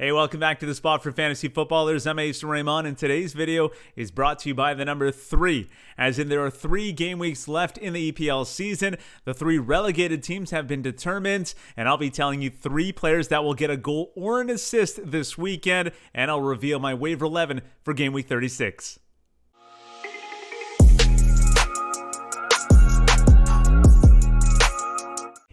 Hey, welcome back to the Spot for Fantasy Footballers. I'm Asa Rehman, and today's video is brought to you by the number 3. As in, there are 3 game weeks left in the EPL season. The 3 relegated teams have been determined, and I'll be telling you 3 players that will get a goal or an assist this weekend, and I'll reveal my waiver 11 for game week 36.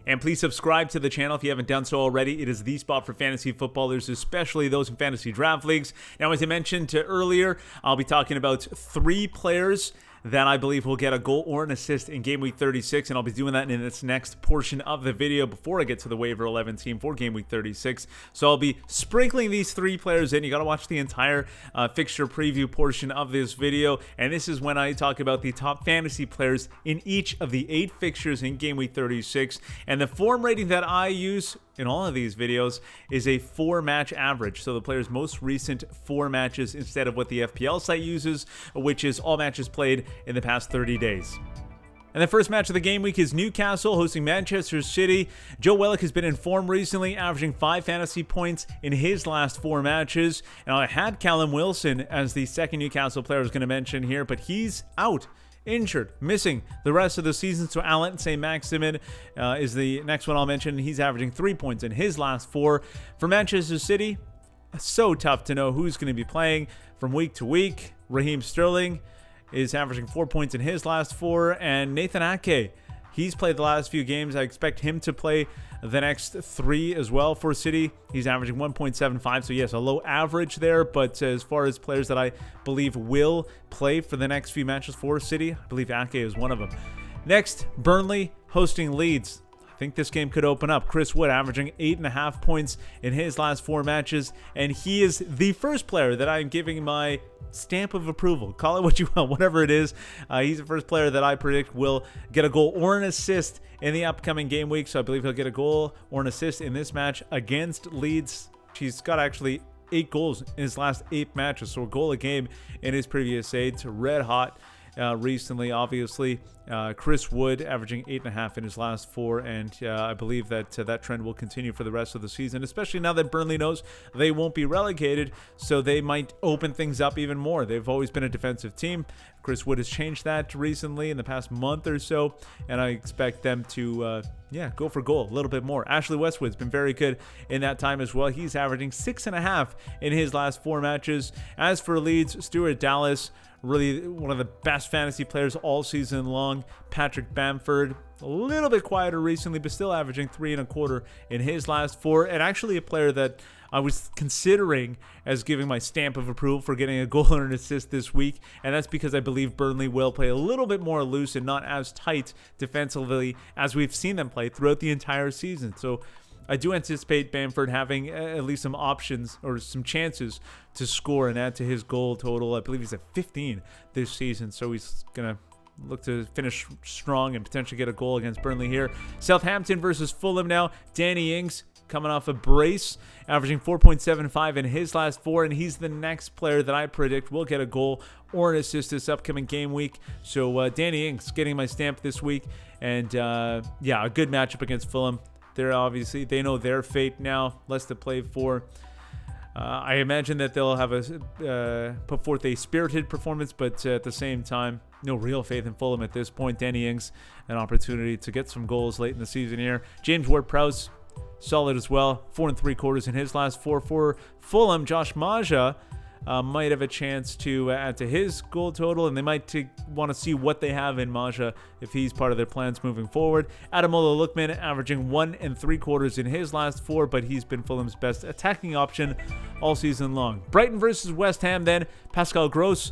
And please subscribe to the channel if you haven't done so already. It is the spot for fantasy footballers, especially those in fantasy draft leagues. Now, as I mentioned earlier, I'll be talking about 3 players that I believe will get a goal or an assist in game week 36, and I'll be doing that in this next portion of the video before I get to the waiver 11 team for game week 36. So I'll be sprinkling these 3 players in. You got to watch the entire fixture preview portion of this video, and this is when I talk about the top fantasy players in each of the 8 fixtures in game week 36. And the form rating that I use in all of these videos is a 4-match average. So the player's most recent 4 matches instead of what the FPL site uses, which is all matches played in the past 30 days. And the first match of the game week is Newcastle hosting Manchester City. Joe WELBECK has been in form recently, averaging 5 fantasy points in his last 4 matches. And I had Callum Wilson as the second Newcastle player I was going to mention here, but he's out. Injured, missing the rest of the season. So SAINT-MAXIMIN is the next one I'll mention. He's averaging 3 points in his last 4. For Manchester City, so tough to know who's going to be playing from week to week. Raheem Sterling is averaging 4 points in his last 4. And Nathan Ake, he's played the last few games. I expect him to play the next 3 as well for City. He's averaging 1.75, so yes, a low average there, but as far as players that I believe will play for the next few matches for City, I believe Ake is one of them. Next, Burnley hosting Leeds. I think this game could open up. Chris Wood averaging 8.5 points in his last 4 matches, and he is the first player that I'm giving my stamp of approval. Call it what you want, whatever it is. He's the first player that I predict will get a goal or an assist in the upcoming game week, so I believe he'll get a goal or an assist in this match against Leeds. He's got actually 8 goals in his last 8 matches, so a goal a game in his previous 8. Red hot recently, obviously. Chris Wood averaging 8.5 in his last 4, and I believe that that trend will continue for the rest of the season, especially now that Burnley knows they won't be relegated, so they might open things up even more. They've always been a defensive team. Chris Wood has changed that recently in the past month or so, and I expect them to go for goal a little bit more. Ashley Westwood's been very good in that time as well. He's averaging 6.5 in his last 4 matches. As for Leeds, Stuart Dallas, really one of the best fantasy players all season long. Patrick Bamford, a little bit quieter recently, but still averaging 3.25 in his last 4. And actually a player that I was considering as giving my stamp of approval for getting a goal or an assist this week. And that's because I believe Burnley will play a little bit more loose and not as tight defensively as we've seen them play throughout the entire season. So I do anticipate Bamford having at least some options or some chances to score and add to his goal total. I believe he's at 15 this season, so he's going to look to finish strong and potentially get a goal against Burnley here. Southampton versus Fulham now. Danny Ings coming off a brace, averaging 4.75 in his last 4, and he's the next player that I predict will get a goal or an assist this upcoming game week. So Danny Ings getting my stamp this week, and a good matchup against Fulham. They know their fate now, less to play for. I imagine that they'll have put forth a spirited performance, but at the same time, no real faith in Fulham at this point. Danny Ings, an opportunity to get some goals late in the season here. James Ward-PROWSE, solid as well, 4.75 in his last 4 for Fulham. Josh Maja might have a chance to add to his goal total, and they might want to see what they have in Maja if he's part of their plans moving forward. Ademola Lookman averaging 1.75 in his last 4, but he's been Fulham's best attacking option all season long. Brighton versus West Ham then. Pascal Gross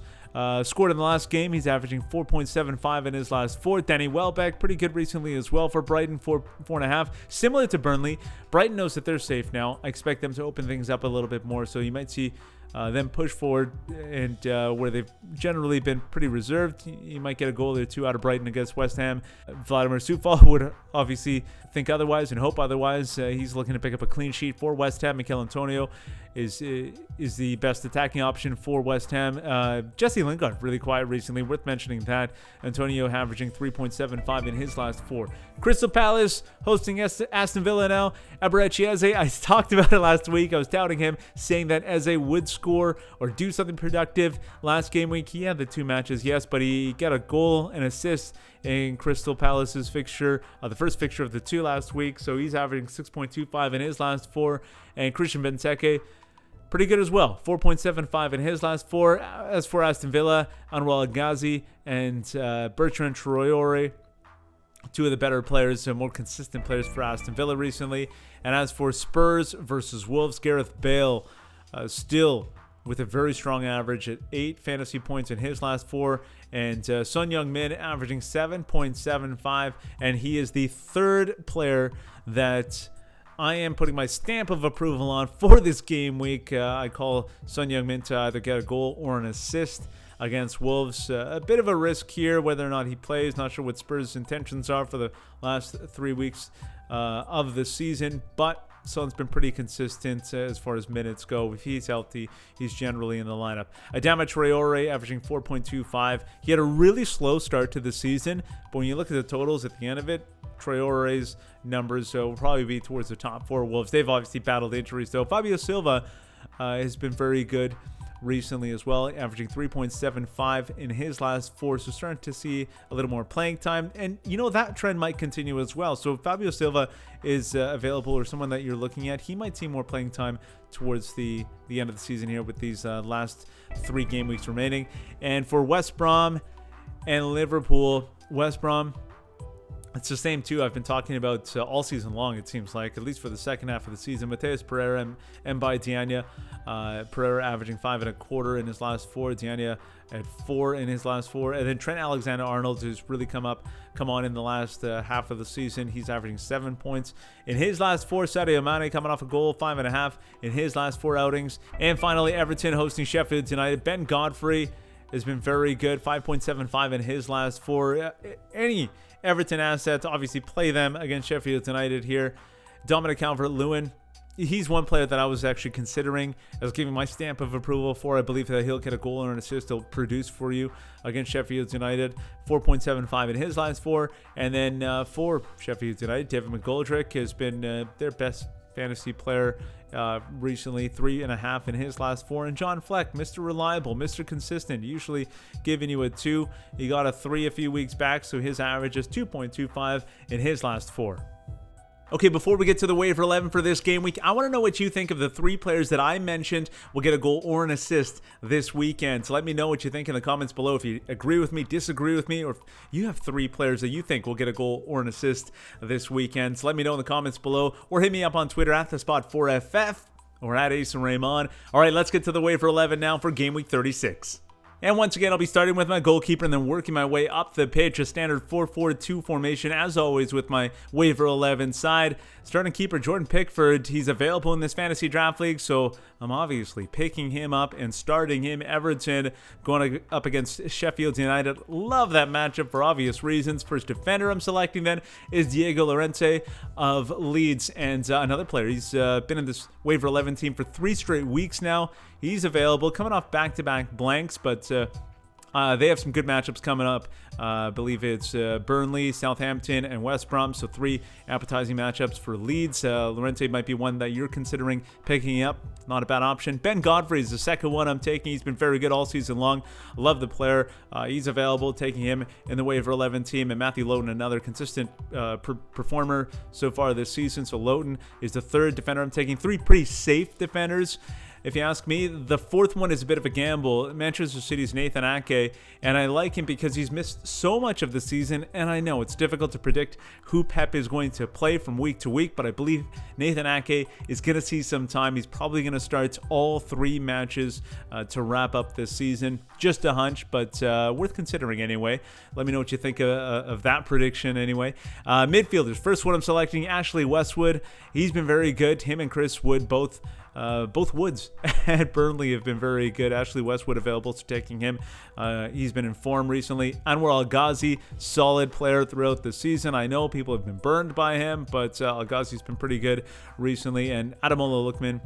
scored in the last game. He's averaging 4.75 in his last 4. Danny Welbeck, pretty good recently as well for Brighton, 4.5. Similar to Burnley, Brighton knows that they're safe now. I expect them to open things up a little bit more, so you might see them push forward, and where they've generally been pretty reserved, you might get a goal or 2 out of Brighton against West Ham. Vladimir Sufal would obviously think otherwise and hope otherwise. He's looking to pick up a clean sheet for West Ham. Mikel Antonio is the best attacking option for West Ham. Jesse Lingard, really quiet recently, worth mentioning that. Antonio averaging 3.75 in his last 4. Crystal Palace hosting Aston Villa now. Eberechi Eze, I talked about it last week. I was doubting him, saying that Eze would score or do something productive last game week. He had the 2 matches, yes, but he got a goal and assist in Crystal Palace's fixture, the first fixture of the 2 last week. So he's averaging 6.25 in his last 4. And Christian Benteke, pretty good as well, 4.75 in his last 4. As for Aston Villa, Anwar Ghazi and Bertrand Traore, 2 of the better players, more consistent players for Aston Villa recently. And as for Spurs versus Wolves, Gareth Bale still with a very strong average at 8 fantasy points in his last 4. And Son Heung-min averaging 7.75. And he is the 3rd player that I am putting my stamp of approval on for this game week. I call Son Heung-min to either get a goal or an assist against Wolves. A bit of a risk here whether or not he plays. Not sure what Spurs' intentions are for the last 3 weeks of the season, but Son's been pretty consistent as far as minutes go. If he's healthy, he's generally in the lineup. Adama Traore averaging 4.25. He had a really slow start to the season, but when you look at the totals at the end of it, Traore's numbers will probably be towards the top 4 Wolves. They've obviously battled injuries, though. Fabio Silva has been very good recently as well, averaging 3.75 in his last 4. So starting to see a little more playing time. And, that trend might continue as well. So if Fabio Silva is available or someone that you're looking at, he might see more playing time towards the end of the season here with these last 3 game weeks remaining. And for West Brom and Liverpool, West Brom, it's the same 2 I've been talking about all season long, it seems like, at least for the second half of the season. Mateus Pereira and by DIAGNE. Pereira averaging 5.25 in his last 4. DIAGNE at 4 in his last 4. And then Trent Alexander-Arnold, who's really come on in the last half of the season. He's averaging 7 points in his last 4. Sadio Mane coming off a goal, 5.5 in his last 4 outings. And finally, Everton hosting Sheffield United. Ben Godfrey has been very good, 5.75 in his last 4. Any Everton assets, obviously play them against Sheffield United here. Dominic Calvert-Lewin, he's one player that I was actually considering. I was giving my stamp of approval for. I believe that he'll get a goal or an assist. He'll produce for you against Sheffield United. 4.75 in his last 4. And then for Sheffield United, David McGoldrick has been their best fantasy player recently, 3.5 in his last 4. And John Fleck, Mr. Reliable, Mr. Consistent, usually giving you a 2. He got a 3 a few weeks back, so his average is 2.25 in his last 4. Okay, before we get to the waiver 11 for this game week, I want to know what you think of the 3 players that I mentioned will get a goal or an assist this weekend. So let me know what you think in the comments below. If you agree with me, disagree with me, or if you have 3 players that you think will get a goal or an assist this weekend. So let me know in the comments below, or hit me up on Twitter at TheSpot4FF or at Asa Rehman. All right, let's get to the waiver 11 now for game week 36. And once again, I'll be starting with my goalkeeper and then working my way up the pitch. A standard 4-4-2 formation, as always, with my waiver 11 side. Starting keeper Jordan Pickford, he's available in this fantasy draft league, so I'm obviously picking him up and starting him. Everton going up against Sheffield United. Love that matchup for obvious reasons. First defender I'm selecting then is Diego Llorente of Leeds, and another player. He's been in this waiver 11 team for 3 straight weeks now. He's available, coming off back-to-back blanks, but they have some good matchups coming up. I believe it's Burnley, Southampton, and West Brom, so 3 appetizing matchups for Leeds. Llorente might be one that you're considering picking up. Not a bad option. Ben Godfrey is the second one I'm taking. He's been very good all season long. Love the player. He's available, taking him in the waiver 11 team. And Matthew Lowton, another consistent performer so far this season. So Lowton is the 3rd defender I'm taking. 3 pretty safe defenders, if you ask me. The 4th one is a bit of a gamble. Manchester City's Nathan Ake, and I like him because he's missed so much of the season, and I know it's difficult to predict who Pep is going to play from week to week, but I believe Nathan Ake is going to see some time. He's probably going to start all 3 matches to wrap up this season. Just a hunch, but worth considering anyway. Let me know what you think of that prediction anyway. Midfielders, first one I'm selecting, Ashley Westwood. He's been very good. Him and Chris Wood, both Woods at Burnley have been very good. Ashley Westwood available, so taking him. He's been in form recently. Anwar Al-Ghazi, solid player throughout the season. I know people have been burned by him, but Al-Ghazi's been pretty good recently. And Ademola Lookman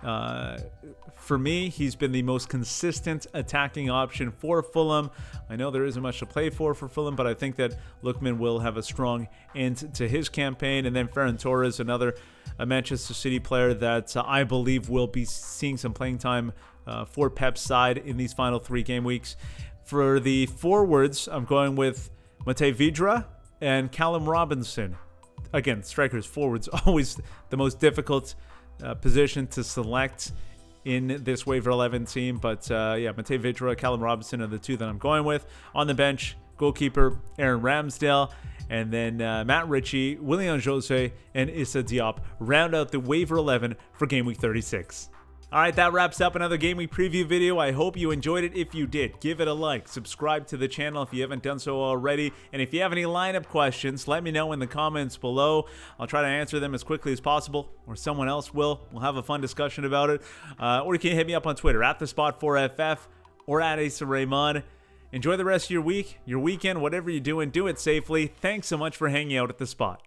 For me, he's been the most consistent attacking option for Fulham. I know there isn't much to play for Fulham, but I think that Lookman will have a strong end to his campaign. And then Ferran Torres, another Manchester City player that I believe will be seeing some playing time for Pep's side in these final 3 game weeks. For the forwards, I'm going with Matej Vydra and Callum Robinson. Again, strikers, forwards, always the most difficult position to select in this Waiver 11 team. But yeah, Matej Vydra, Callum Robinson are the 2 that I'm going with. On the bench, goalkeeper Aaron Ramsdale. And then Matt Ritchie, Willian Jose, and Issa Diop round out the Waiver 11 for Game Week 36. All right, that wraps up another Game Week preview video. I hope you enjoyed it. If you did, give it a like. Subscribe to the channel if you haven't done so already. And if you have any lineup questions, let me know in the comments below. I'll try to answer them as quickly as possible, or someone else will. We'll have a fun discussion about it. Or you can hit me up on Twitter, at @TheSpot4FF, or at Asa Rehman. Enjoy the rest of your week, your weekend, whatever you're doing, do it safely. Thanks so much for hanging out at The Spot.